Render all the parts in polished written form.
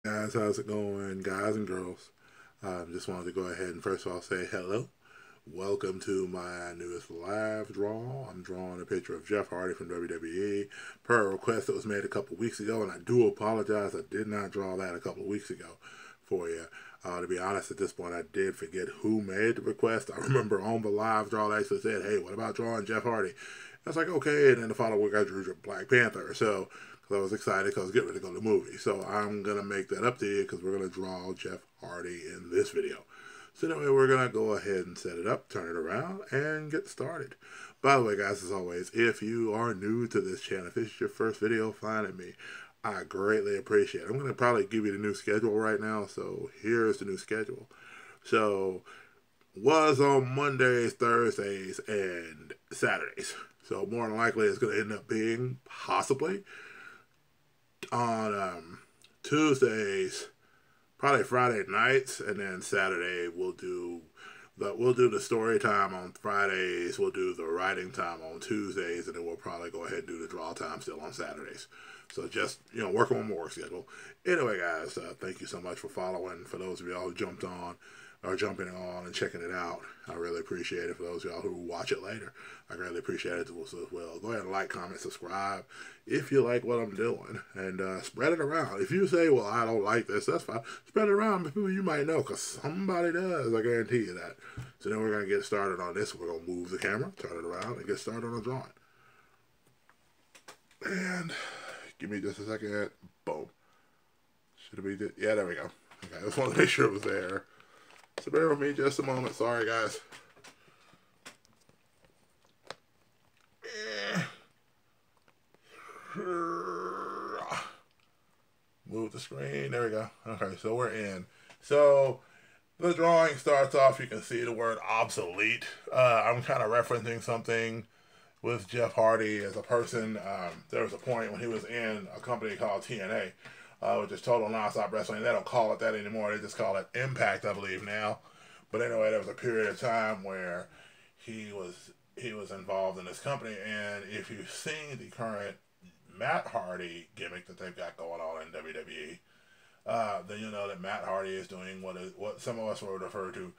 Guys, how's it going, guys and girls? Just wanted to go ahead and first of all say hello. Welcome to my newest live draw. I'm drawing a picture of Jeff Hardy from WWE per a request that was made a couple weeks ago, and I do apologize. I did not draw that a couple of weeks ago for you. To be honest, at this point, I did forget who made the request. I remember on the live draw, they actually said, "Hey, what about drawing Jeff Hardy?" I was like, "Okay," and then the following week I drew Black Panther. So I was excited because I was getting ready to go to the movie. So I'm going to make that up to you because we're going to draw Jeff Hardy in this video. So anyway, we're going to go ahead and set it up, turn it around, and get started. By the way, guys, as always, if you are new to this channel, if this is your first video finding me, I greatly appreciate it. I'm going to probably give you the new schedule right now. So here's the new schedule. So was on Mondays, Thursdays, and Saturdays. So more than likely it's going to end up being possibly on Tuesdays, probably Friday nights, and then Saturday we'll do the story time on Fridays. We'll do the writing time on Tuesdays, and then we'll probably go ahead and do the draw time still on Saturdays. So just working on my work schedule. Anyway, guys, thank you so much for following. For those of y'all who jumped on or jumping on and checking it out, I really appreciate it. For those of y'all who watch it later, I greatly appreciate it as well. Go ahead and like, comment, subscribe if you like what I'm doing, and spread it around. If you say, "Well, I don't like this," that's fine. Spread it around with people you might know, because somebody does. I guarantee you that. So then we're gonna get started on this. We're gonna move the camera, turn it around, and get started on the drawing. And give me just a second. Boom. Should it be? Yeah, there we go. Okay, I just want to make sure it was there. So bear with me just a moment. Sorry, guys. Move the screen. There we go. Okay, so we're in. So the drawing starts off. You can see the word obsolete. I'm kind of referencing something with Jeff Hardy as a person. There was a point when he was in a company called TNA, which is Total Nonstop Wrestling. They don't call it that anymore. They just call it Impact, I believe, now. But anyway, there was a period of time where he was involved in this company, and if you've seen the current Matt Hardy gimmick that they've got going on in WWE, then you know that Matt Hardy is doing what some of us would refer to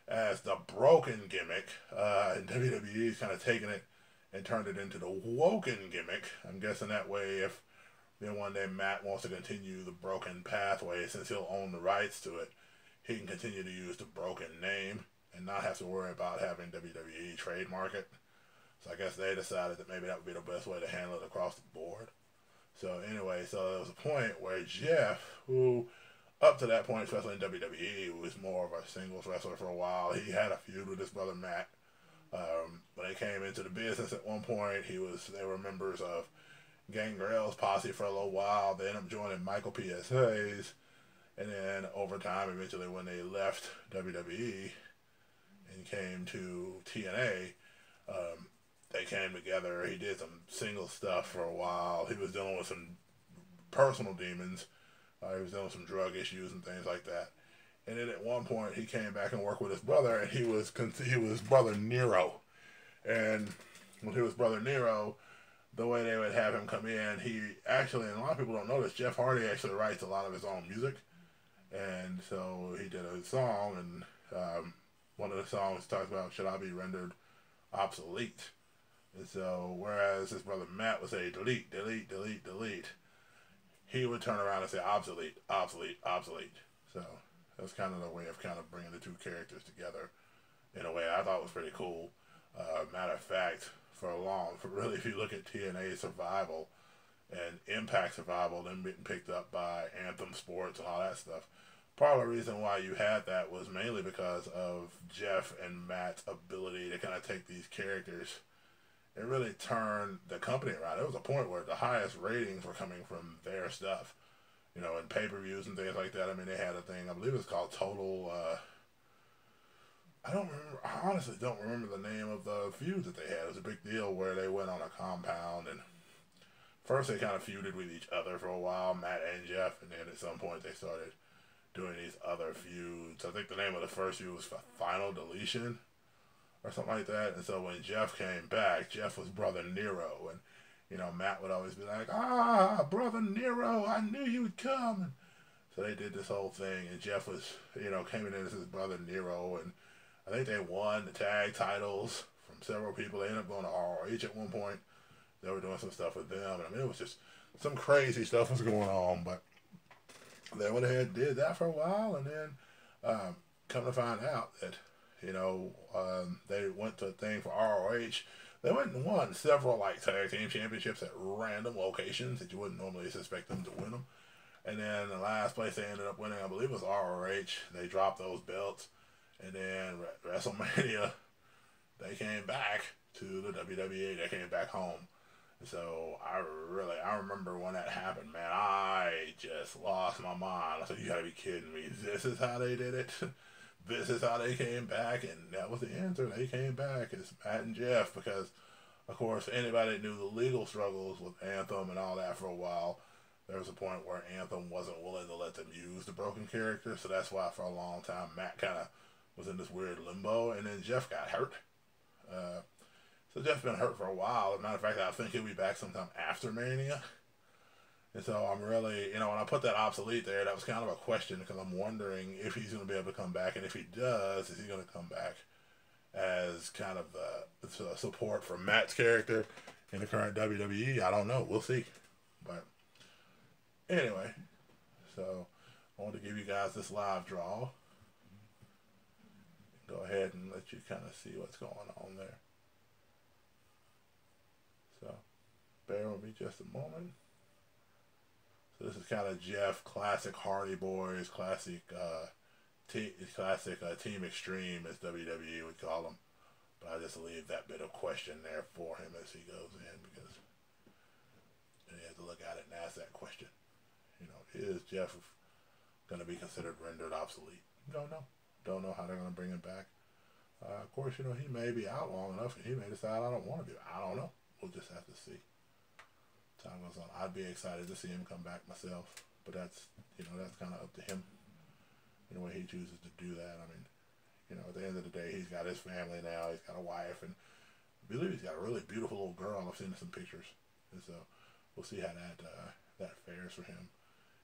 as the broken gimmick. And WWE's kind of taken it and turned it into the woken gimmick. I'm guessing that way, if then one day Matt wants to continue the broken pathway, since he'll own the rights to it, he can continue to use the broken name and not have to worry about having WWE trademark it. So I guess they decided that maybe that would be the best way to handle it across the board. So anyway, so there was a point where Jeff, who up to that point, especially in WWE, was more of a singles wrestler for a while. He had a feud with his brother Matt. When they came into the business at one point, they were members of Gangrel's posse for a little while. They ended up joining Michael P.S. Hayes, and then over time, eventually, when they left WWE and came to TNA, they came together. He did some single stuff for a while. He was dealing with some personal demons. He was dealing with some drug issues and things like that. And then at one point, he came back and worked with his brother, and he was brother Nero. And when he was brother Nero, the way they would have him come in, he actually, and a lot of people don't know this, Jeff Hardy actually writes a lot of his own music. And so he did a song, and one of the songs talks about, "Should I be rendered obsolete?" And so, whereas his brother Matt would say, "Delete, delete, delete, delete," he would turn around and say, "Obsolete, obsolete, obsolete." So that's kind of the way of kind of bringing the two characters together in a way I thought was pretty cool. Matter of fact, really, if you look at TNA Survival and Impact Survival, them getting picked up by Anthem Sports and all that stuff, part of the reason why you had that was mainly because of Jeff and Matt's ability to kind of take these characters and really turn the company around. There was a point where the highest ratings were coming from their stuff, in pay-per-views and things like that. I mean, they had a thing, I believe it's called Total, I don't remember, I honestly don't remember the name of the feud that they had. It was a big deal where they went on a compound, and first they kind of feuded with each other for a while, Matt and Jeff, and then at some point they started doing these other feuds. I think the name of the first feud was Final Deletion or something like that. And so when Jeff came back, Jeff was brother Nero, and Matt would always be like, "Ah, brother Nero, I knew you would come." So they did this whole thing, and Jeff was, came in as his brother Nero, and I think they won the tag titles from several people. They ended up going to ROH at one point. They were doing some stuff with them, and I mean, it was just some crazy stuff was going on, but they went ahead and did that for a while, and then come to find out that, they went to a thing for ROH. They went and won several like tag team championships at random locations that you wouldn't normally suspect them to win them. And then the last place they ended up winning, I believe, was ROH. They dropped those belts, and then WrestleMania, they came back to the WWE. They came back home. So I remember when that happened, man. I just lost my mind. I said, "You gotta be kidding me! This is how they did it. This is how they came back." And that was the answer. They came back as Matt and Jeff because, of course, anybody that knew the legal struggles with Anthem and all that for a while, there was a point where Anthem wasn't willing to let them use the broken character. So that's why for a long time Matt kind of was in this weird limbo, and then Jeff got hurt. So Jeff's been hurt for a while. As a matter of fact, I think he'll be back sometime after Mania. And so I'm really, when I put that obsolete there, that was kind of a question because I'm wondering if he's going to be able to come back. And if he does, is he going to come back as kind of the support for Matt's character in the current WWE? I don't know. We'll see. But anyway, so I want to give you guys this live draw. Go ahead and let you kind of see what's going on there. So, bear with me just a moment. So this is kind of Jeff, classic Hardy Boys, classic Team Extreme, as WWE would call them. But I just leave that bit of question there for him as he goes in because you have to look at it and ask that question. Is Jeff going to be considered rendered obsolete? Don't know. Don't know how they're going to bring him back. Of course, he may be out long enough and he may decide I don't want to be. I don't know. We'll just have to see. Time goes on. I'd be excited to see him come back myself, but that's kind of up to him in the way he chooses to do that. I mean, at the end of the day, he's got his family now. He's got a wife, and I believe he's got a really beautiful little girl. I've seen some pictures, and so we'll see how that fares for him.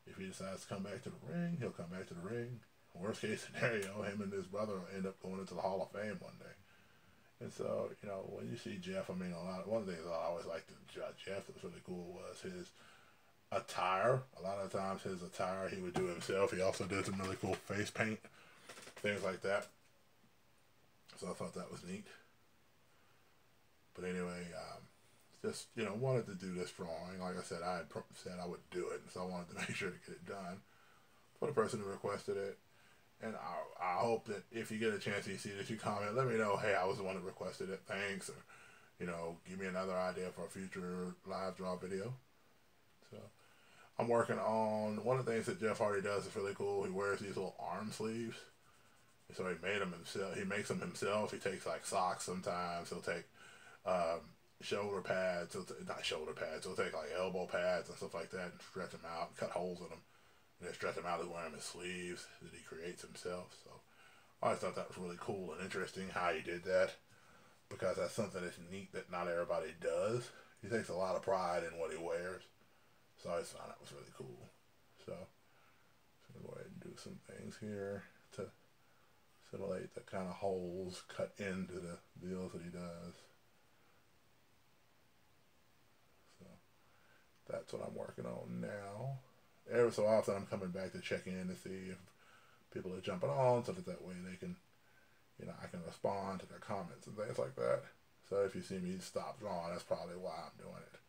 If he decides to come back to the ring, he'll come back to the ring. Worst case scenario, him and his brother will end up going into the Hall of Fame one day. And so, when you see Jeff, I mean, one of the things I always liked to judge Jeff that was really cool was his attire. A lot of times his attire he would do himself. He also did some really cool face paint, things like that. So I thought that was neat. But anyway, just, wanted to do this drawing. Like I said, I had said I would do it, and so I wanted to make sure to get it done for the person who requested it. And I hope that if you get a chance and you see this, you comment, let me know, hey, I was the one that requested it, thanks, or, give me another idea for a future live draw video. So, I'm working on, one of the things that Jeff Hardy does is really cool. He wears these little arm sleeves. So he made them himself. He makes them himself. He takes like socks sometimes. He'll take shoulder pads. Not shoulder pads. He'll take like elbow pads and stuff like that and stretch them out and cut holes in them. And then stretch them out and wear them as sleeves that he creates himself. So I always thought that was really cool and interesting how he did that, because that's something that's neat that not everybody does. He takes a lot of pride in what he wears. So I always thought that was really cool. So I'm going to go ahead and do some things here to simulate the kind of holes cut into the deals that he does. So that's what I'm working on now. Every so often I'm coming back to check in to see if people are jumping on, so that way they can, I can respond to their comments and things like that. So if you see me stop drawing, that's probably why I'm doing it.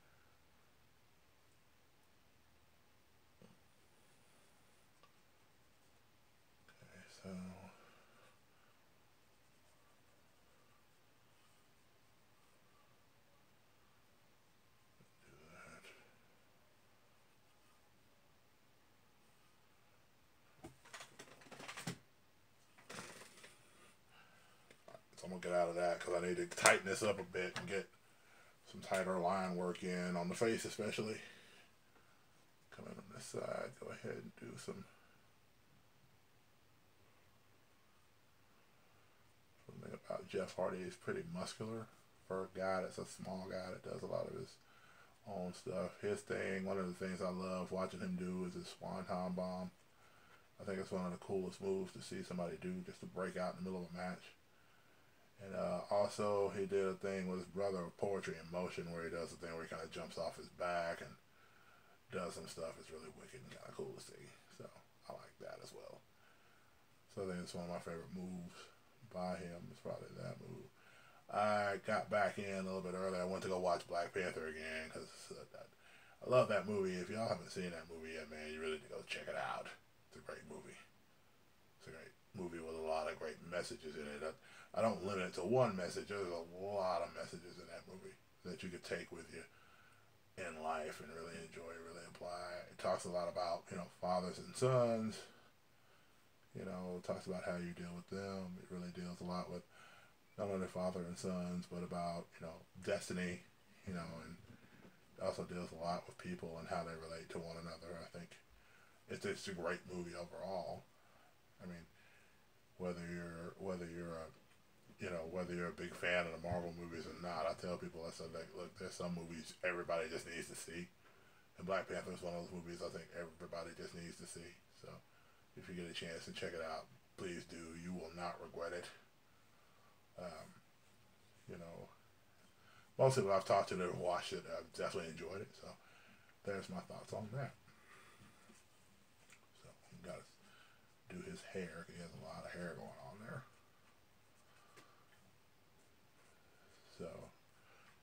Okay, so So I'm going to get out of that because I need to tighten this up a bit and get some tighter line work in on the face especially. Come in on this side, go ahead and do some. Something about Jeff Hardy is pretty muscular for a guy that's a small guy that does a lot of his own stuff. His thing, one of the things I love watching him do is his Swanton Bomb. think it's one of the coolest moves to see somebody do, just to break out in the middle of a match. And also, he did a thing with his brother, Poetry in Motion, where he does a thing where he kind of jumps off his back and does some stuff. It's really wicked and kind of cool to see. So I like that as well. So I think it's one of my favorite moves by him. It's probably that move. I got back in a little bit early. I went to go watch Black Panther again because I love that movie. If y'all haven't seen that movie yet, man, you really need to go check it out. It's a great movie. It's a great movie with a lot of great messages in it. I don't limit it to one message. There's a lot of messages in that movie that you could take with you in life and really enjoy, really apply. It talks a lot about, fathers and sons. It talks about how you deal with them. It really deals a lot with not only father and sons, but about, destiny, and also deals a lot with people and how they relate to one another. I think it's a great movie overall. I mean, whether you're a big fan of the Marvel movies or not, I tell people, I said, like, look, there's some movies everybody just needs to see. And Black Panther is one of those movies I think everybody just needs to see. So if you get a chance to check it out, please do. You will not regret it. Most people I've talked to that have watched it, I've definitely enjoyed it. So there's my thoughts on that. So we got to do his hair. He has a lot of hair going on there. So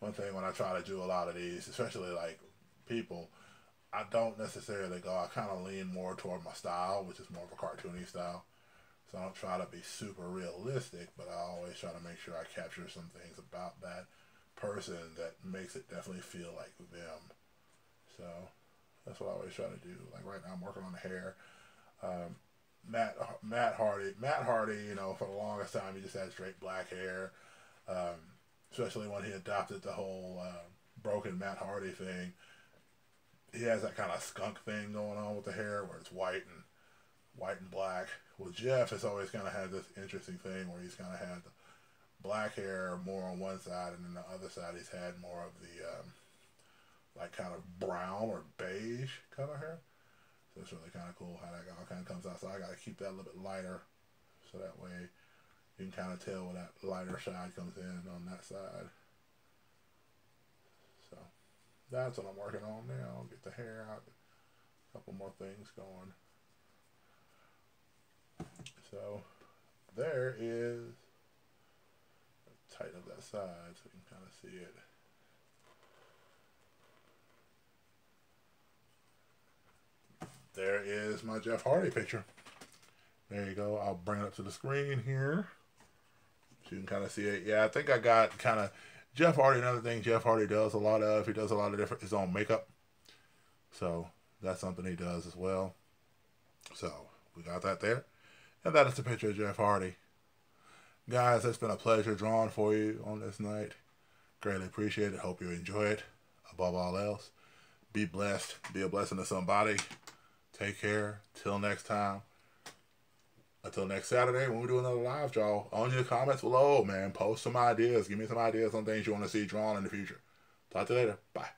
one thing when I try to do a lot of these, especially like people, I don't necessarily go, I kind of lean more toward my style, which is more of a cartoony style. So I don't try to be super realistic, but I always try to make sure I capture some things about that person that makes it definitely feel like them. So that's what I always try to do. Like right now I'm working on the hair. Matt Hardy, for the longest time he just had straight black hair. Especially when he adopted the whole broken Matt Hardy thing. He has that kind of skunk thing going on with the hair where it's white and black. Well, Jeff has always kind of had this interesting thing where he's kind of had the black hair more on one side, and then the other side he's had more of the like kind of brown or beige color hair. So it's really kind of cool how that all kind of comes out. So I got to keep that a little bit lighter, so that way you can kind of tell where that lighter side comes in on that side. So that's what I'm working on now. Get the hair out, a couple more things going. So there is, tighten up that side so you can kind of see it. There is my Jeff Hardy picture. There you go. I'll bring it up to the screen here so you can kind of see it. Yeah, I think I got kind of Jeff Hardy. Another thing Jeff Hardy does a lot of, he does a lot of different, his own makeup. So that's something he does as well. So we got that there. And that is the picture of Jeff Hardy. Guys, it's been a pleasure drawing for you on this night. Greatly appreciate it. Hope you enjoy it. Above all else, be blessed. Be a blessing to somebody. Take care. Till next time. Until next Saturday when we do another live draw. On your comments below, man. Post some ideas. Give me some ideas on things you want to see drawn in the future. Talk to you later. Bye.